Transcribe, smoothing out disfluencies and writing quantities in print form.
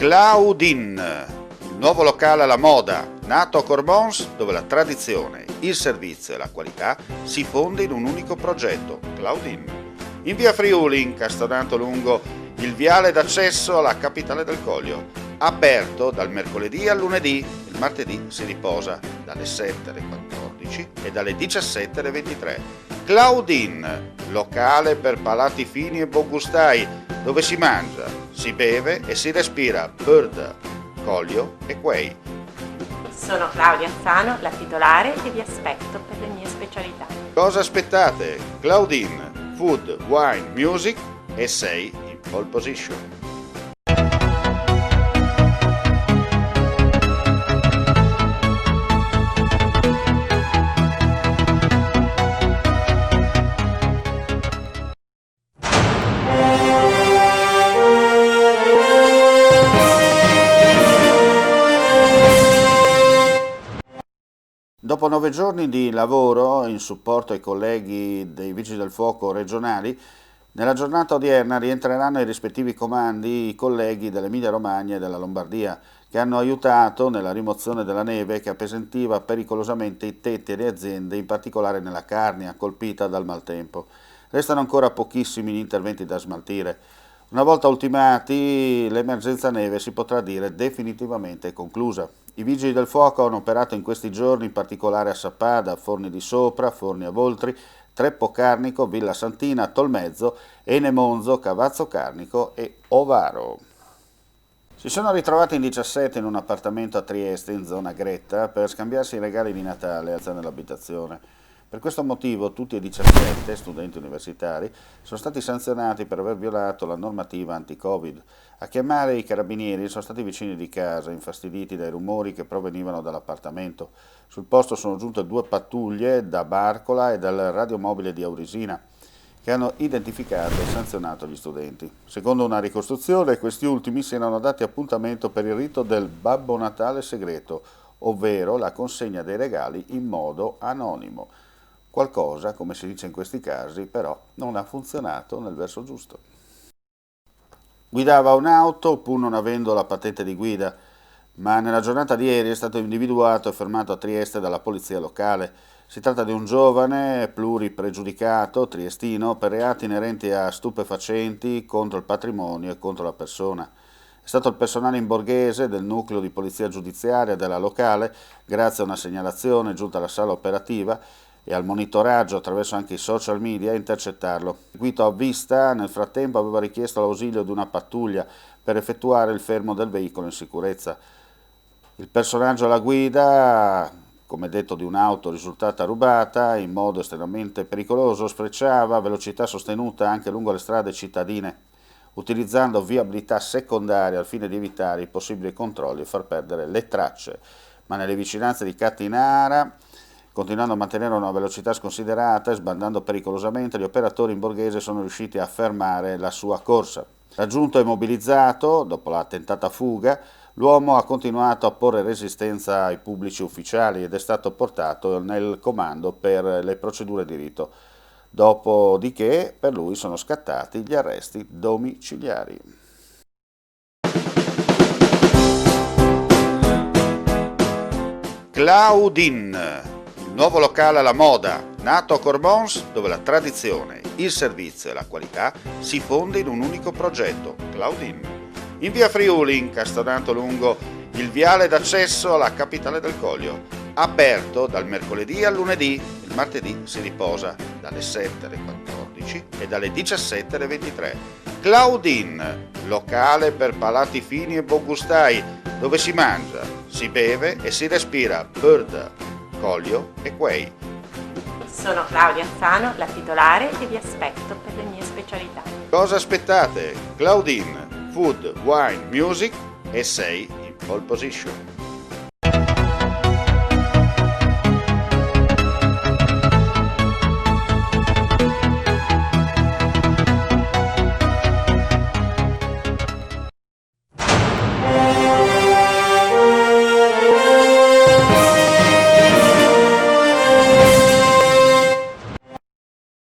Claudine, il nuovo locale alla moda, nato a Cormons, dove la tradizione, il servizio e la qualità si fonde in un unico progetto, Claudine. In via Friuli, incastonato lungo il viale d'accesso alla capitale del Collio, aperto dal mercoledì al lunedì, il martedì si riposa dalle 7 alle 14 e dalle 17 alle 23. Claudine, locale per palati fini e buongustai, dove si mangia, si beve e si respira Bird, Collio e Quay. Sono Claudia Azzano, la titolare, e vi aspetto per le mie specialità. Cosa aspettate? Claudine, food, wine, music e sei in pole position. Dopo 9 giorni di lavoro in supporto ai colleghi dei Vigili del Fuoco regionali, nella giornata odierna rientreranno ai rispettivi comandi i colleghi dell'Emilia-Romagna e della Lombardia, che hanno aiutato nella rimozione della neve che appesantiva pericolosamente i tetti e le aziende, in particolare nella Carnia, colpita dal maltempo. Restano ancora pochissimi gli interventi da smaltire. Una volta ultimati, l'emergenza neve si potrà dire definitivamente conclusa. I Vigili del Fuoco hanno operato in questi giorni, in particolare a Sappada, Forni di Sopra, Forni a Voltri, Treppo Carnico, Villa Santina, Tolmezzo, Enemonzo, Cavazzo Carnico e Ovaro. Si sono ritrovati in 17 in un appartamento a Trieste, in zona Gretta, per scambiarsi i regali di Natale nell'abitazione. Per questo motivo tutti e 17 studenti universitari sono stati sanzionati per aver violato la normativa anti-Covid. A chiamare i carabinieri sono stati i vicini di casa, infastiditi dai rumori che provenivano dall'appartamento. Sul posto sono giunte 2 pattuglie da Barcola e dal radiomobile di Aurisina, che hanno identificato e sanzionato gli studenti. Secondo una ricostruzione, questi ultimi si erano dati appuntamento per il rito del Babbo Natale segreto, ovvero la consegna dei regali in modo anonimo. Qualcosa, come si dice in questi casi, però non ha funzionato nel verso giusto. Guidava un'auto pur non avendo la patente di guida, ma nella giornata di ieri è stato individuato e fermato a Trieste dalla polizia locale. Si tratta di un giovane pluripregiudicato triestino per reati inerenti a stupefacenti, contro il patrimonio e contro la persona. È stato il personale in borghese del nucleo di polizia giudiziaria della locale, grazie a una segnalazione giunta alla sala operativa e al monitoraggio attraverso anche i social media, a intercettarlo. Seguito a vista, nel frattempo aveva richiesto l'ausilio di una pattuglia per effettuare il fermo del veicolo in sicurezza. Il personaggio alla guida, come detto di un'auto risultata rubata, in modo estremamente pericoloso, sfrecciava a velocità sostenuta anche lungo le strade cittadine, utilizzando viabilità secondaria al fine di evitare i possibili controlli e far perdere le tracce. Ma nelle vicinanze di Cattinara, continuando a mantenere una velocità sconsiderata e sbandando pericolosamente, gli operatori in borghese sono riusciti a fermare la sua corsa. Raggiunto e mobilizzato, dopo la tentata fuga, l'uomo ha continuato a porre resistenza ai pubblici ufficiali ed è stato portato nel comando per le procedure di rito. Dopodiché per lui sono scattati gli arresti domiciliari. Claudine, nuovo locale alla moda, nato a Cormons, dove la tradizione, il servizio e la qualità si fonde in un unico progetto, Claudine. In via Friuli, incastonato lungo il viale d'accesso alla capitale del Collio, aperto dal mercoledì al lunedì, il martedì si riposa dalle 7 alle 14 e dalle 17 alle 23. Claudine, locale per palati fini e buongustai, dove si mangia, si beve e si respira Bird, Collio e Quay. Sono Claudia Azzano, la titolare, e vi aspetto per le mie specialità. Cosa aspettate? Claudine, food, wine, music e sei in pole position.